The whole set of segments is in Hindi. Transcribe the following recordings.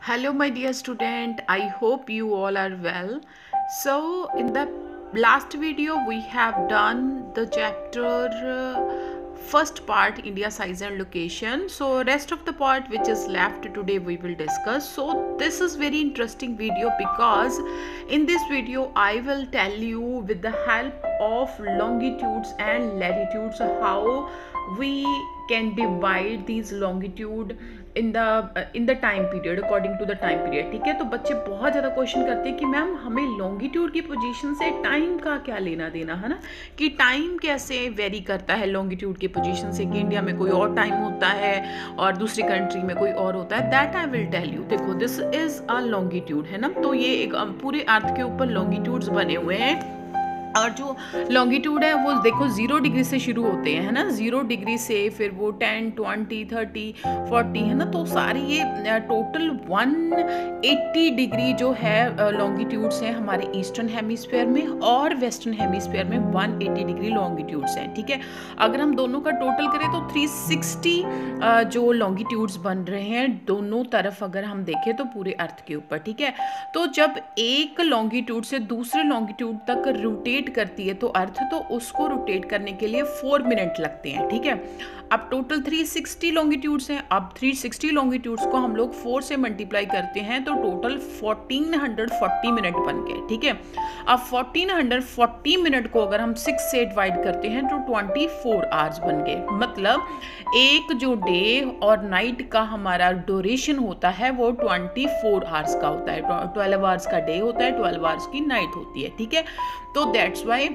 Hello, my dear student. I hope you all are well. So, in the last video, we have done the chapter first part, India size and location. So, rest of the part which is left today we will discuss. So, this is very interesting video because in this video I will tell you with the help of longitudes and latitudes how we can divide these longitude in the time period according to the time period. ठीक है, तो बच्चे बहुत ज़्यादा क्वेश्चन करते हैं कि मैम हमें लॉन्गिट्यूड की पोजीशन से टाइम का क्या लेना देना है ना, कि टाइम कैसे वेरी करता है लॉन्गिट्यूड की पोजीशन से, कि इंडिया में कोई और टाइम होता है और दूसरी कंट्री में कोई और होता है। That I will tell you. देखो, दिस इज अ लॉन्गिट्यूड है ना, तो ये एक पूरे अर्थ के ऊपर लॉन्गिट्यूड्स बने हुए हैं और जो लॉन्गिट्यूड है वो देखो 0 डिग्री से शुरू होते हैं, है ना, 0 डिग्री से फिर वो 10, 20, 30, 40 है ना, तो सारी ये टोटल 180 डिग्री जो है लॉन्गिट्यूड्स हैं हमारे ईस्टर्न हेमिस्फीयर में और वेस्टर्न हेमिस्फीयर में 180 डिग्री लॉन्गिट्यूड्स हैं। ठीक है, अगर हम दोनों का टोटल करें तो 360 जो लॉन्गिट्यूड्स बन रहे हैं दोनों तरफ अगर हम देखें तो पूरे अर्थ के ऊपर। ठीक है, तो जब एक लॉन्गिट्यूड से दूसरे लॉन्गिट्यूड तक रोटेट करती है तो अर्थ, तो उसको रोटेट करने के लिए 4 मिनट लगते हैं। ठीक है, अब टोटल 360 लॉन्गिट्यूड्स हैं। अब 360 लॉन्गिट्यूड्स को हम लोग 4 से मल्टीप्लाई करते हैं तो टोटल 1440 मिनट बन गए। ठीक है, अब 1440 मिनट को अगर हम 6 से डिवाइड करते हैं तो 24 आवर्स बन गए। मतलब एक जो डे और नाइट का हमारा ड्यूरेशन होता है वो 24 आवर्स का होता है। 12 आवर्स का डे होता है, 12 आवर्स की नाइट होती है। ठीक है, तो that's why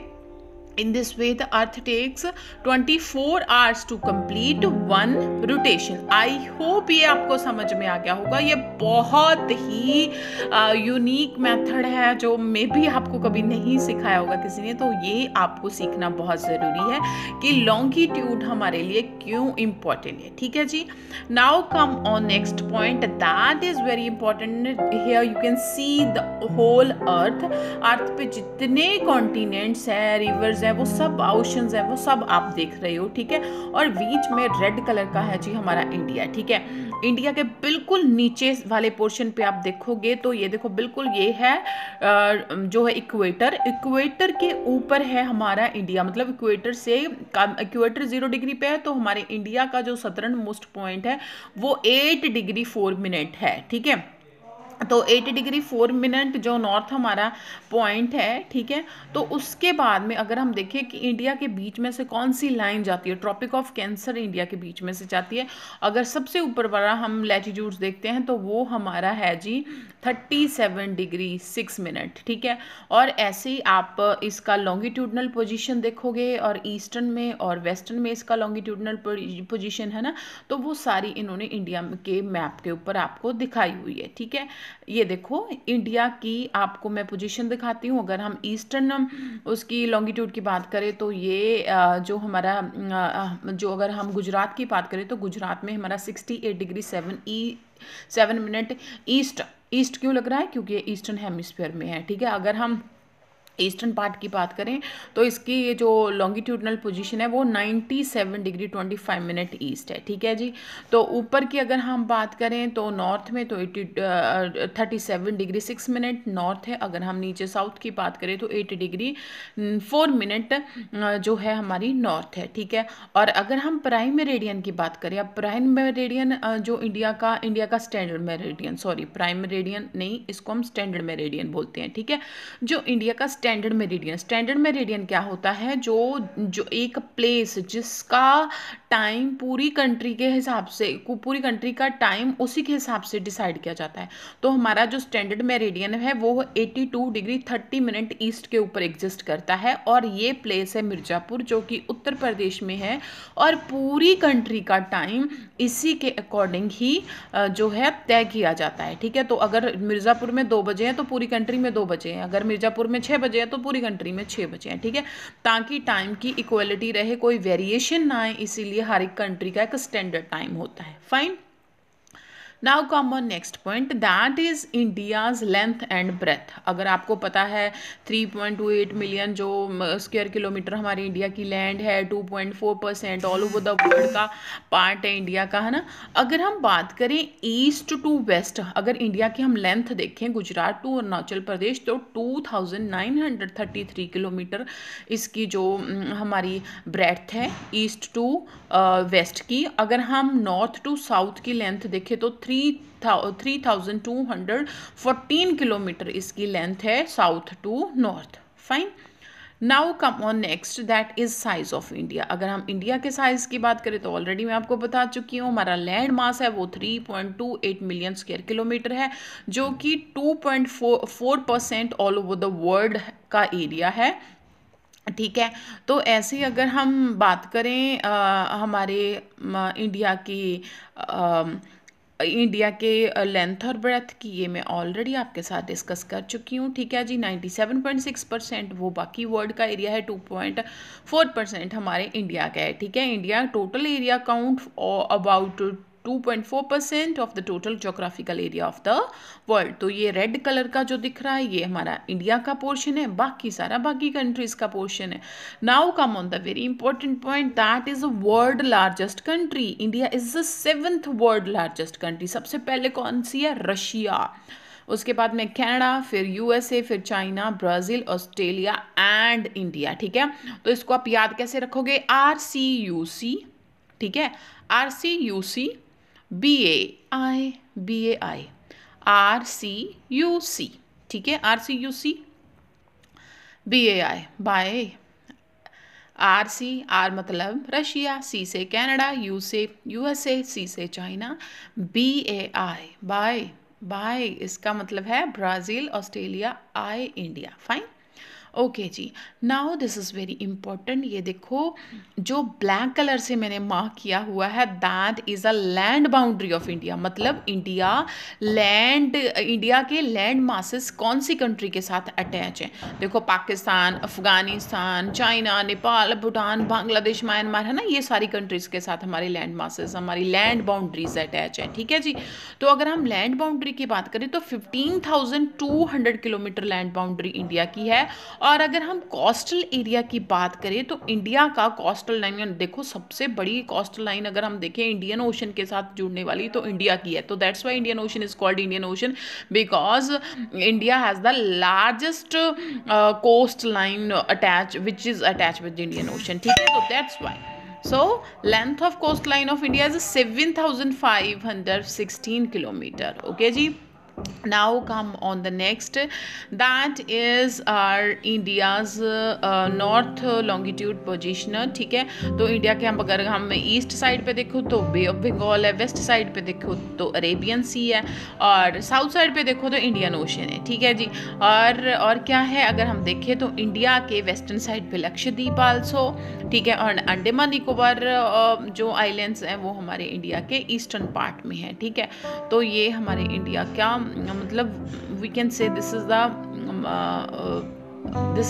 in this way the earth takes 24 hours to complete one rotation. I hope ये आपको समझ में आ गया होगा। ये बहुत ही यूनिक मेथड है जो मे बी आपको कभी नहीं सिखाया होगा किसी ने, तो ये आपको सीखना बहुत ज़रूरी है कि लॉन्गिट्यूड हमारे लिए क्यों इम्पोर्टेंट है। ठीक है जी, now come on next point, that is very important. Here you can see the whole earth. Earth पे जितने कॉन्टिनेंट्स हैं, रिवर्स है, वो सब ओशंस है, वो सब आप देख रहे हो। ठीक है, और बीच में रेड कलर का है जी हमारा इंडिया। ठीक है, इंडिया के बिल्कुल नीचे वाले पोर्शन पे आप देखोगे तो ये देखो बिल्कुल ये है जो है इक्वेटर। इक्वेटर के ऊपर है हमारा इंडिया, मतलब इक्वेटर से इक्वेटर 0 डिग्री पे है तो हमारे इंडिया का जो सदर्न मोस्ट पॉइंट है वो 8 डिग्री 4 मिनट है। ठीक है, तो 8 डिग्री 4 मिनट जो नॉर्थ हमारा पॉइंट है। ठीक है, तो उसके बाद में अगर हम देखें कि इंडिया के बीच में से कौन सी लाइन जाती है, ट्रॉपिक ऑफ कैंसर इंडिया के बीच में से जाती है। अगर सबसे ऊपर वाला हम लैटिट्यूड्स देखते हैं तो वो हमारा है जी 37 डिग्री 6 मिनट। ठीक है, और ऐसे ही आप इसका लॉन्गिट्यूडनल पोजीशन देखोगे और ईस्टर्न में और वेस्टर्न में इसका लॉन्गिट्यूडनल पोजीशन है ना, तो वो सारी इन्होंने इंडिया के मैप के ऊपर आपको दिखाई हुई है। ठीक है, ये देखो इंडिया की आपको मैं पोजीशन दिखाती हूँ। अगर हम ईस्टर्न उसकी लॉन्गिट्यूड की बात करें तो ये जो हमारा जो अगर हम गुजरात की बात करें तो गुजरात में हमारा 68 डिग्री 7 मिनट ईस्ट क्यों लग रहा है, क्योंकि ये ईस्टर्न हेमिस्फीयर में है। ठीक है, अगर हम ईस्टर्न पार्ट की बात करें तो इसकी ये जो लॉन्गिट्यूडनल पोजीशन है वो 97 डिग्री 25 मिनट ईस्ट है। ठीक है जी, तो ऊपर की अगर हम बात करें तो नॉर्थ में तो 37 डिग्री 6 मिनट नॉर्थ है। अगर हम नीचे साउथ की बात करें तो 80 डिग्री 4 मिनट जो है हमारी नॉर्थ है। ठीक है, और अगर हम प्राइम मेरिडियन की बात करें, अब प्राइम मेरिडियन जो इंडिया का standard meridian, sorry prime meridian नहीं, इसको हम स्टैंडर्ड मेरिडियन बोलते हैं। ठीक है, जो इंडिया का स्टैंडर्ड मेरिडियन क्या होता है, जो एक प्लेस जिसका टाइम पूरी कंट्री के हिसाब से, पूरी कंट्री का टाइम उसी के हिसाब से डिसाइड किया जाता है। तो हमारा जो स्टैंडर्ड मेरिडियन है वो 82 डिग्री 30 मिनट ईस्ट के ऊपर एग्जिस्ट करता है और ये प्लेस है मिर्ज़ापुर जो कि उत्तर प्रदेश में है, और पूरी कंट्री का टाइम इसी के अकॉर्डिंग ही जो है तय किया जाता है। ठीक है, तो अगर मिर्ज़ापुर में 2 बजे हैं तो पूरी कंट्री में 2 बजे हैं, अगर मिर्ज़ापुर में 6 बजे है तो पूरी कंट्री में 6 बजे हैं। ठीक है, ताकि टाइम की इक्वलिटी रहे, कोई वेरिएशन ना आए, इसीलिए हर एक कंट्री का एक स्टैंडर्ड टाइम होता है। Fine, now come on next point, that is India's length and breadth. अगर आपको पता है 3.28 मिलियन जो स्क्वायर किलोमीटर हमारी इंडिया की लैंड है, 2.4% ऑल ओवर द वर्ल्ड का पार्ट है इंडिया का, है ना। अगर हम बात करें ईस्ट टू वेस्ट, अगर इंडिया की हम लेंथ देखें गुजरात टू अरुणाचल प्रदेश, तो 2933 किलोमीटर इसकी जो हमारी ब्रेथ है ईस्ट टू वेस्ट की। अगर हम नॉर्थ टू साउथ की लेंथ देखें तो 3214 किलोमीटर इसकी लेंथ है south to north. Fine. Now come on next, that is size of India. अगर हम इंडिया के साइज की बात करें तो ऑलरेडी मैं आपको बता चुकी हूँ, हमारा लैंड मास है वो 3.28 मिलियन स्क्वायर किलोमीटर है, जो कि 2.4% ऑल ओवर द वर्ल्ड का एरिया है। ठीक है, तो ऐसे ही अगर हम बात करें हमारे इंडिया के लेंथ और ब्रेथ की, ये मैं ऑलरेडी आपके साथ डिस्कस कर चुकी हूँ। ठीक है जी, 97.6% वो बाकी वर्ल्ड का एरिया है, 2.4% हमारे इंडिया का है। ठीक है, India total area count about 2.4% of the total geographical area of the world. तो ये रेड कलर का जो दिख रहा है ये हमारा इंडिया का पोर्शन है, बाकी सारा बाकी कंट्रीज का पोर्शन है। Now come on the very important point, that is a world largest country. India is the 7th world largest country. सबसे पहले कौन सी है? रशिया, उसके बाद में कनाडा, फिर यूएसए, फिर China, Brazil, Australia and India. ठीक है, तो इसको आप याद कैसे रखोगे? RCUC। ठीक है, RCUC BAI RCUC। ठीक है, RCUC BAI बाय R मतलब रशिया, C से कनाडा, U से USA, C से चाइना, BAI बाय इसका मतलब है Brazil, Australia, I India. Fine, okay जी। Now this is very important. ये देखो जो ब्लैक कलर से मैंने मार्क किया हुआ है, that is a land boundary of India. मतलब इंडिया के लैंड मासेस कौन सी कंट्री के साथ अटैच हैं? देखो, पाकिस्तान, अफगानिस्तान, चाइना, नेपाल, भूटान, बांग्लादेश, म्यांमार, है ना, ये सारी कंट्रीज़ के साथ हमारे लैंड मासेस, हमारी लैंड बाउंड्रीज अटैच हैं। ठीक है जी, तो अगर हम लैंड बाउंड्री की बात करें तो 15,200 किलोमीटर लैंड बाउंड्री इंडिया की है। और अगर हम कोस्टल एरिया की बात करें तो इंडिया का कोस्टल लाइन, देखो सबसे बड़ी कोस्टल लाइन अगर हम देखें इंडियन ओशन के साथ जुड़ने वाली, तो इंडिया की है। तो that's why Indian Ocean is called Indian Ocean, because India has the largest coast line attach which is attach with Indian Ocean. ठीक है, तो that's why. So length of coastline of India is 7,516 kilometer. Okay जी। Now come on the next, that is our India's north longitude position। ठीक है, तो इंडिया के हम अगर हम ईस्ट साइड पे देखो तो बे ऑफ बंगाल है, वेस्ट साइड पे देखो तो अरेबियन सी है, और साउथ साइड पे देखो तो इंडियन ओशन है। ठीक है जी, और क्या है, अगर हम देखें तो इंडिया के वेस्टर्न साइड पे लक्षद्वीप आल्सो। ठीक है, और अंडमान निकोबार जो आइलैंड्स हैं वो हमारे इंडिया के ईस्टर्न पार्ट में है। ठीक है, तो ये हमारे इंडिया का मतलब we can say this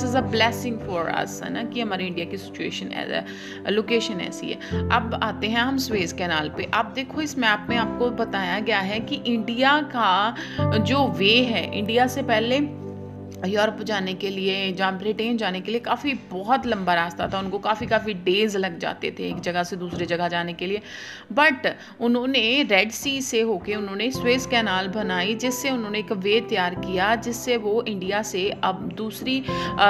is a blessing for us, है ना, कि हमारे इंडिया की सिचुएशन लोकेशन ऐसी है। अब आते हैं हम स्वेज कैनाल पे। आप देखो इस मैप में आपको बताया गया है कि इंडिया का जो वे है, इंडिया से पहले यूरोप जाने के लिए, जहाँ ब्रिटेन जाने के लिए काफ़ी बहुत लंबा रास्ता था, उनको काफ़ी डेज़ लग जाते थे एक जगह से दूसरी जगह जाने के लिए। बट उन्होंने रेड सी से होके उन्होंने स्वेज कैनाल बनाई, जिससे उन्होंने एक वे तैयार किया, जिससे वो इंडिया से अब दूसरी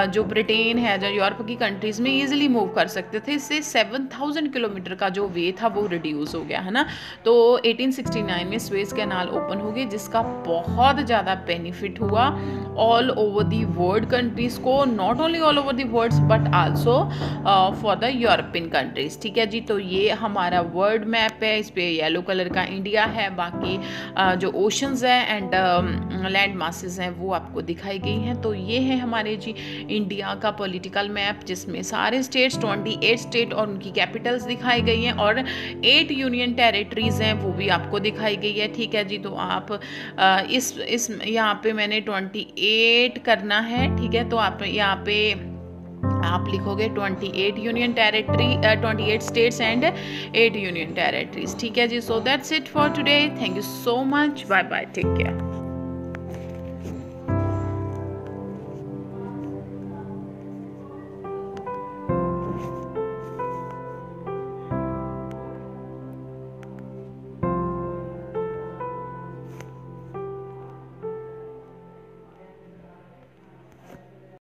जो ब्रिटेन है, जो यूरोप की कंट्रीज़ में ईजिली मूव कर सकते थे। इससे 7,000 किलोमीटर का जो वे था वो रिड्यूस हो गया, है ना। तो 1869 में स्वेज कैनाल ओपन हो गई, जिसका बहुत ज़्यादा बेनिफिट हुआ all over the world countries को, not only all over the world but also for the European countries. ठीक है जी, तो ये हमारा वर्ल्ड मैप है, इस पे येलो कलर का इंडिया है, बाकी जो ओशंस है एंड लैंड मासेस हैं वो आपको दिखाई गई हैं। तो ये है हमारे जी इंडिया का पॉलिटिकल मैप, जिसमें सारे स्टेट्स 28 स्टेट और उनकी कैपिटल्स दिखाई गई हैं, और 8 यूनियन टेरिटरीज हैं वो भी आपको दिखाई गई है। ठीक है जी, तो आप इस यहाँ पे मैंने 28 करना है। ठीक है, तो आप यहाँ पे आप लिखोगे 28 union territory 28 states and 8 union territories. ठीक है जी। So that's it for today. Thank you so much. Bye bye, take care.